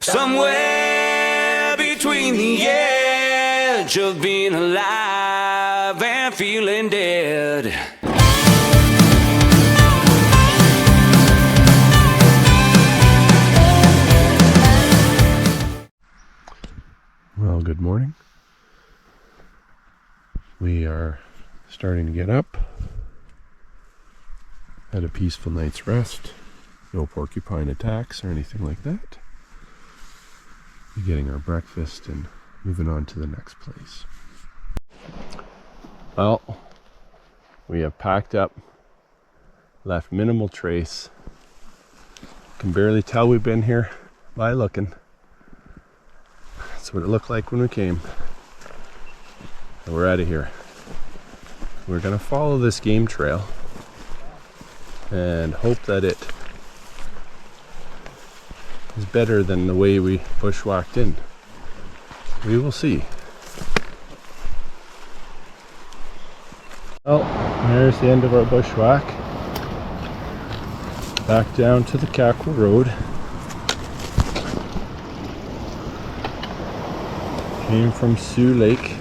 Somewhere between the edge of being alive and feeling dead. Well, good morning. We are starting to get up. Had a peaceful night's rest. No porcupine attacks or anything like that. We're getting our breakfast and moving on to the next place. Well, we have packed up, left minimal trace. Can barely tell we've been here by looking. That's what it looked like when we came. And we're out of here. We're gonna follow this game trail and hope that it is better than the way we bushwhacked in. We will see. Well, there's the end of our bushwhack. Back down to the Kakwa Road. Came from Sioux Lake.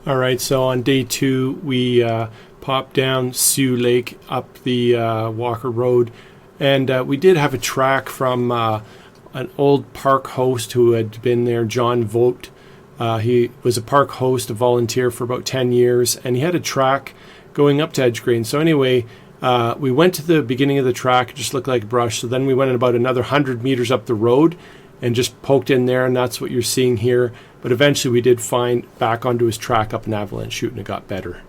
All right, so on day 2, we popped down Sioux Lake up the Walker Road, and we did have a track from an old park host who had been there, John Vogt. He was a park host, a volunteer for about 10 years, and he had a track going up to Edgegrain. So anyway, we went to the beginning of the track, it just looked like brush, so then we went about another 100 meters up the road and just poked in there, and that's what you're seeing here. But eventually we did find back onto his track up an avalanche chute, and it got better.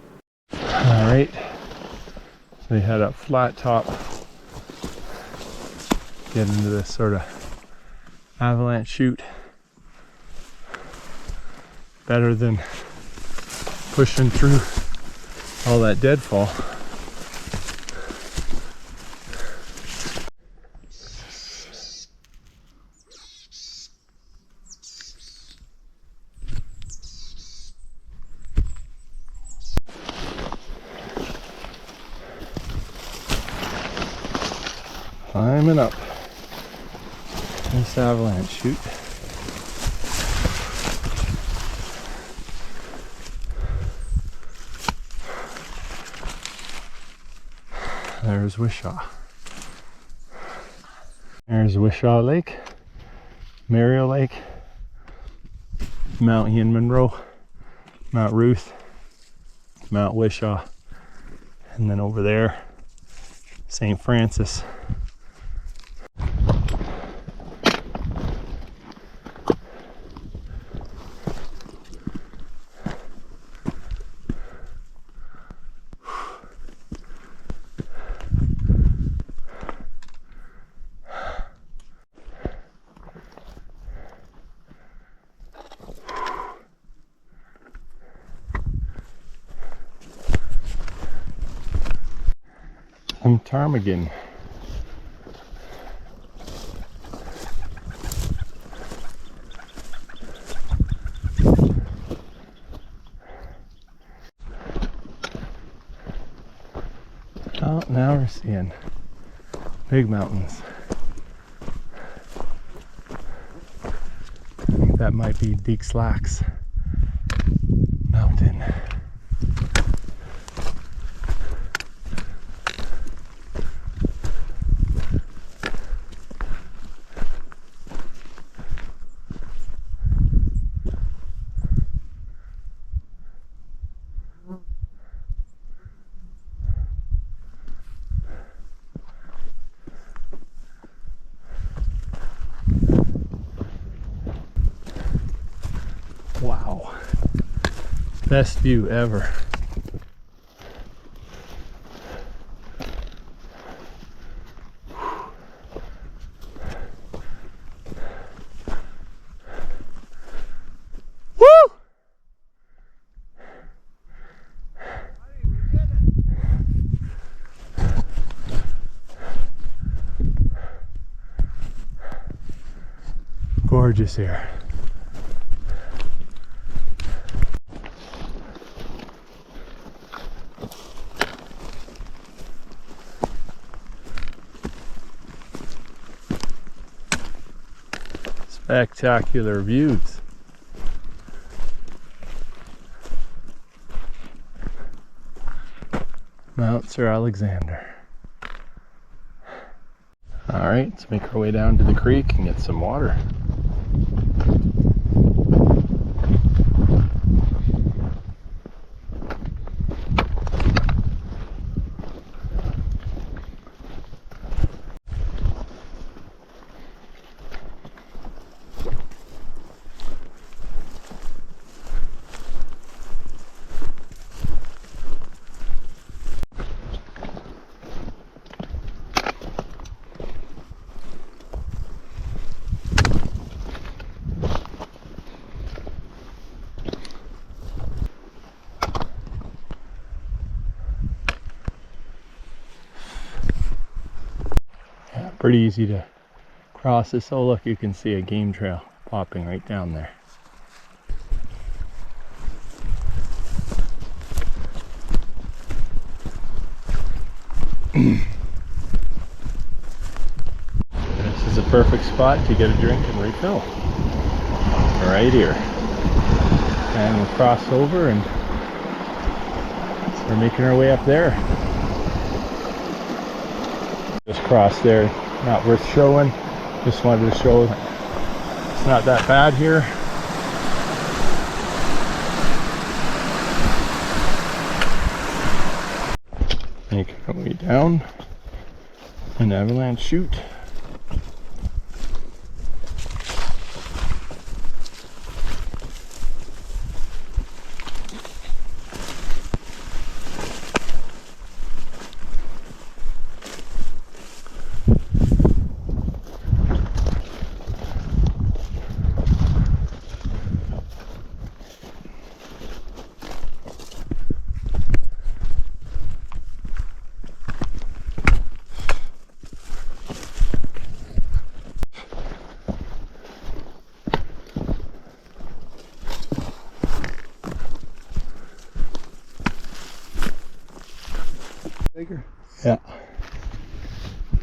All right, so we had a flat top, get into this sort of avalanche chute. Better than pushing through all that deadfall. Climbing up this avalanche chute. There's Wishaw. There's Wishaw Lake, Mario Lake, Mount Ian Monroe, Mount Ruth, Mount Wishaw, and then over there, St. Francis. Ptarmigan. Oh, now we're seeing big mountains. I think that might be Deek Slacks Mountain. Wow, best view ever. Woo! gorgeous here. Spectacular views. Mount Sir Alexander. All right, let's make our way down to the creek and get some water. Pretty easy to cross this. Oh look, you can see a game trail popping right down there. This is a perfect spot to get a drink and refill. Right here. And we'll cross over and we're making our way up there. Just cross there. Not worth showing. Just wanted to show that it's not that bad here. Making our way down an avalanche chute. Yeah.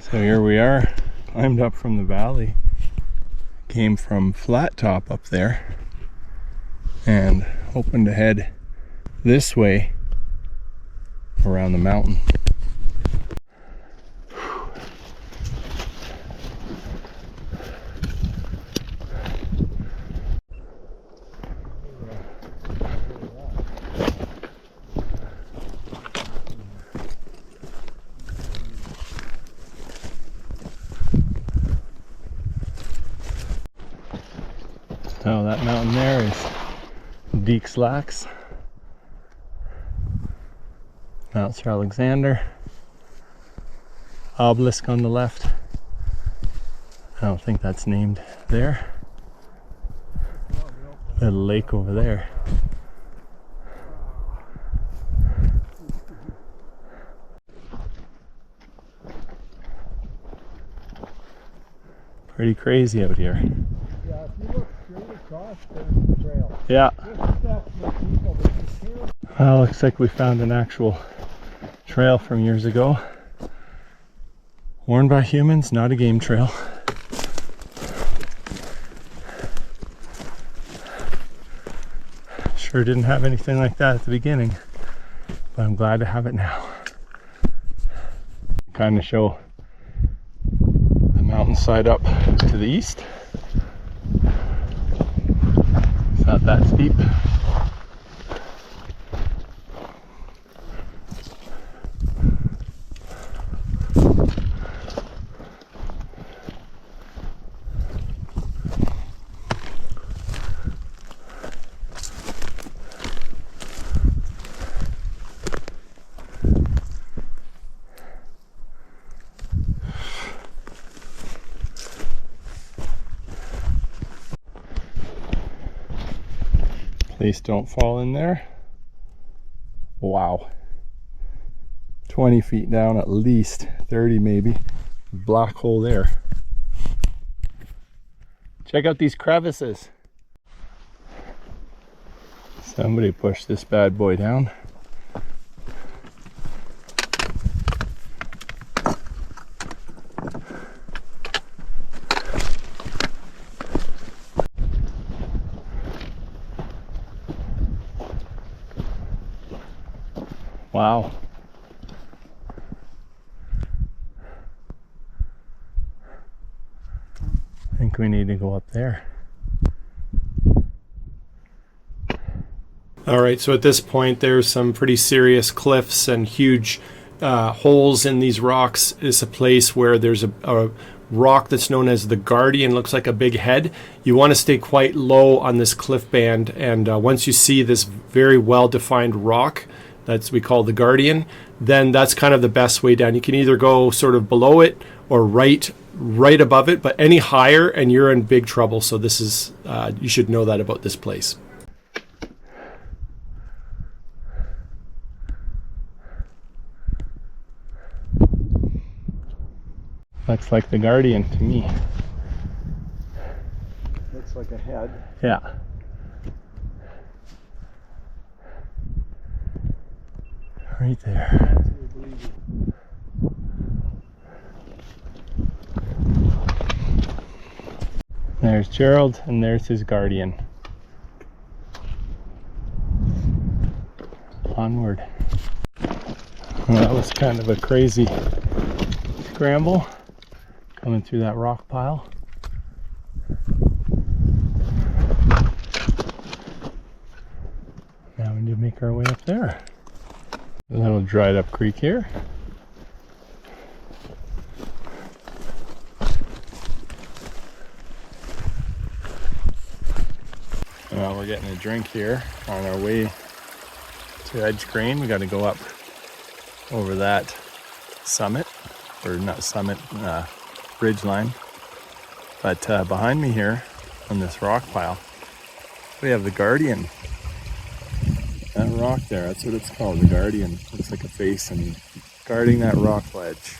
So here we are, climbed up from the valley, came from flat top up there, and hoping to head this way around the mountain. Oh, that mountain there is Deeks Lax. Mount Sir Alexander. Obelisk on the left. I don't think that's named there. Little lake over there. Pretty crazy out here. Yeah, if you look straight across, there's the trail. Yeah. People, Well, looks like we found an actual trail from years ago. Worn by humans, not a game trail. Sure didn't have anything like that at the beginning, but I'm glad to have it now. Kind of show the mountainside up to the east. It's not that steep. Please don't fall in there. Wow. 20 feet down at least, 30 maybe. Black hole there. Check out these crevices. Somebody pushed this bad boy down. Wow. I think we need to go up there. All right, so at this point, there's some pretty serious cliffs and huge holes in these rocks. It's a place where there's a rock that's known as the Guardian, looks like a big head. You want to stay quite low on this cliff band, and once you see this very well-defined rock, we call the Guardian, then that's kind of the best way down. You can either go sort of below it or right above it, but any higher and you're in big trouble. So this is, you should know that about this place. Looks like the Guardian to me. Looks like a head. Yeah. Right there. There's Gerald and there's his Guardian. Onward. Well, that was kind of a crazy scramble coming through that rock pile. Now we need to make our way up there. A little dried up creek here. Well, we're getting a drink here on our way to Edgegrain. We got to go up over that summit, or not summit, ridge line. But behind me here on this rock pile, we have the Guardian. That rock there, that's what it's called, the Guardian. Looks like a face and guarding that rock ledge.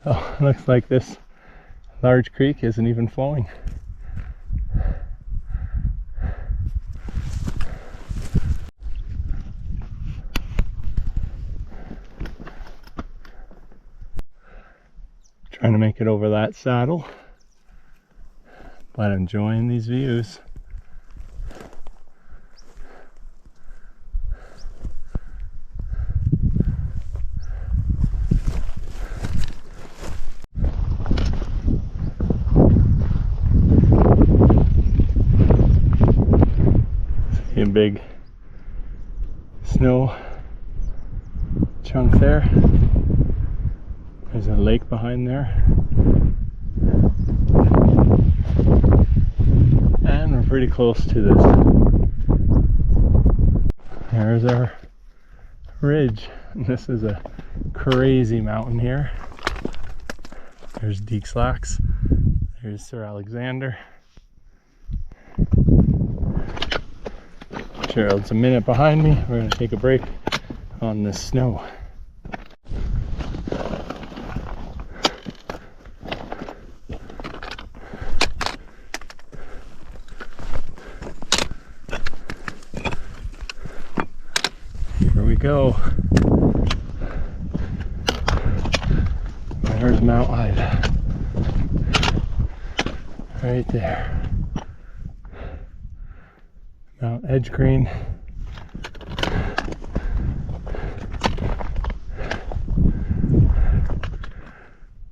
Oh, looks like this large creek isn't even flowing. Trying to make it over that saddle, but enjoying these views. See a big snow chunk there. There's a lake behind there. And we're pretty close to this. There's our ridge. And this is a crazy mountain here. There's Deekslax. There's Sir Alexander. Gerald's a minute behind me. We're going to take a break on this snow. Here we go. There's Mount Ida. Right there. Mount Edgegrain.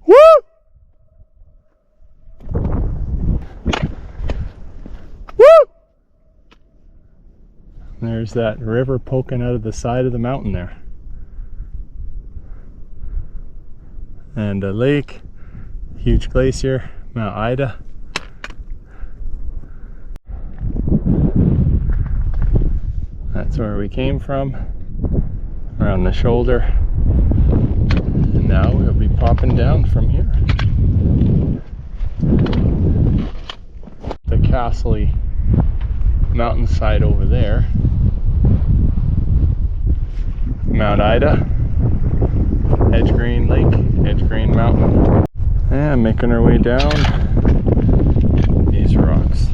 Woo! Woo! There's that river poking out of the side of the mountain there. And a lake, huge glacier, Mount Ida. That's where we came from, around the shoulder. And now we'll be popping down from here. The Castle mountainside over there. Mount Ida, Edgegrain Lake, Edgegrain Mountain. And making our way down these rocks. folks.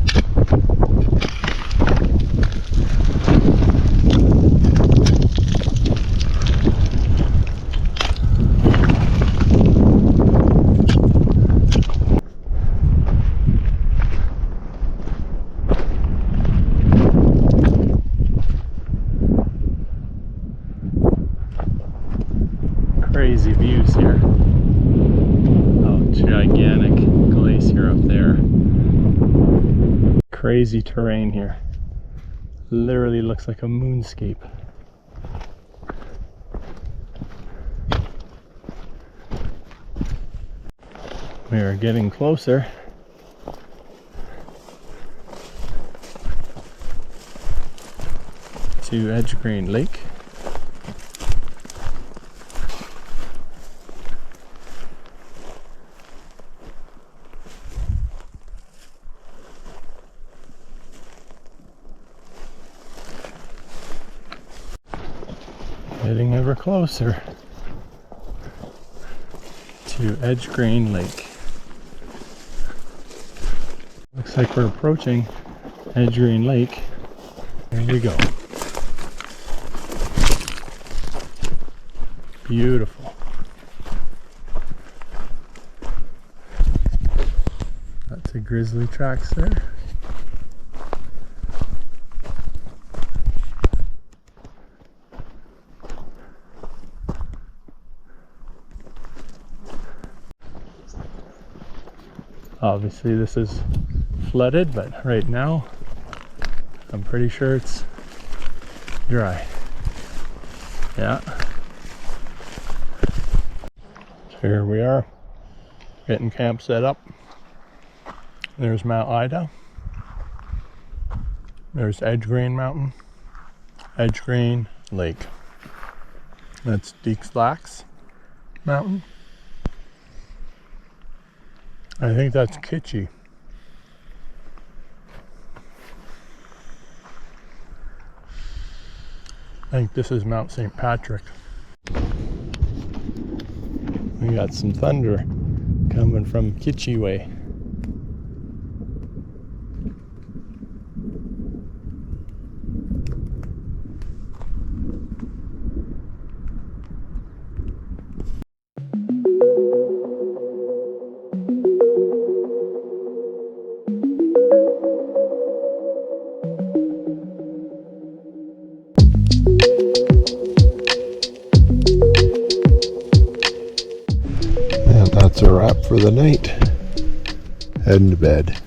Crazy views here. Oh, gigantic glacier up there. Crazy terrain here. Literally looks like a moonscape. We are getting closer to Edgegrain Lake. Getting ever closer to Edgegrain Lake. Looks like we're approaching Edgegrain Lake. There we go. Beautiful. Lots of grizzly tracks there. Obviously this is flooded, but right now I'm pretty sure it's dry. Yeah. So here we are, getting camp set up. There's Mount Ida. There's Edgegrain Mountain. Edgegrain Lake. That's Deeks Lax Mountain. I think that's Kitschy. I think this is Mount St. Patrick. We got some thunder coming from Kitschy way. And that's a wrap for the night. Heading to bed.